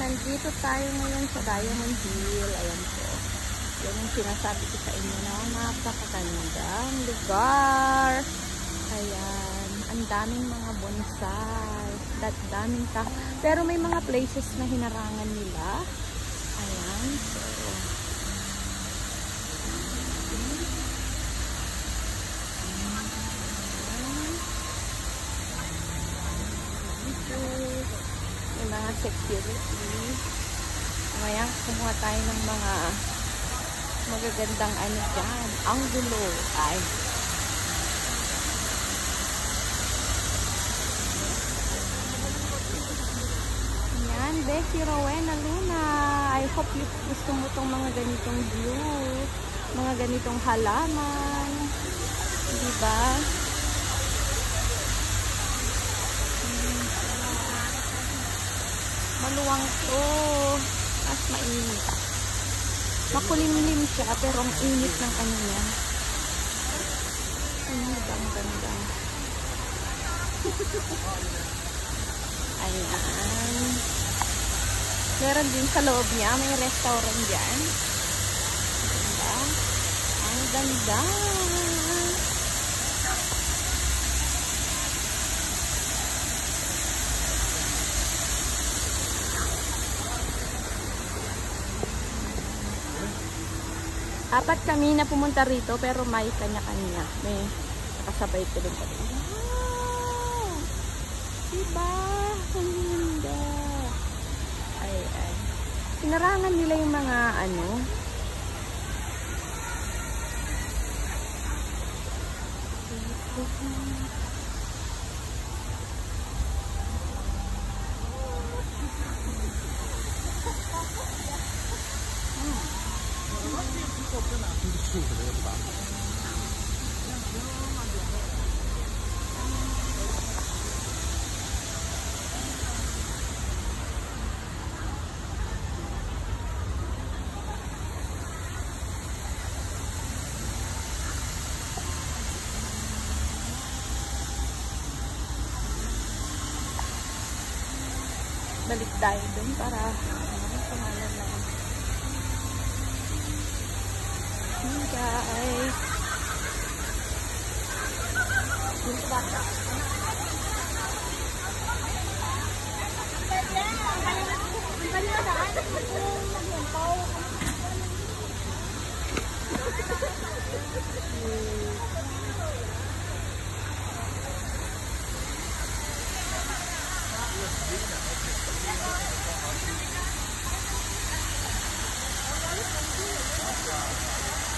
nandito tayo ngayon sa Diamond Hill. Ayan po. Yan yung sinasabi ko sa inyo na napakagandang lugar. Ayan. Ang daming mga bonsai. Daming pero may mga places na hinarangan nila. Ayan. So, may mga security. Kaya kumuha tayo ng mga magagandang ano dyan. Ang gulo. Ay. Yan. Becky Rowena Luna. I hope you gusto mo itong mga ganitong view. Mga ganitong halaman. Diba? Maluwang to. At mainit. Makulimlim siya pero ang init ng ano niya. Ang ganda. Ayan. Meron din sa loob niya. May restaurant dyan. Ganda. Ang ganda. Apat kami na pumunta rito pero may kanya-kanya. May nakasabay ko din kami. Wow! Diba? Ang ganda. Ay. Pinarangan nila yung mga ano. Balik tayo dun para pangalan lang. Hey guys.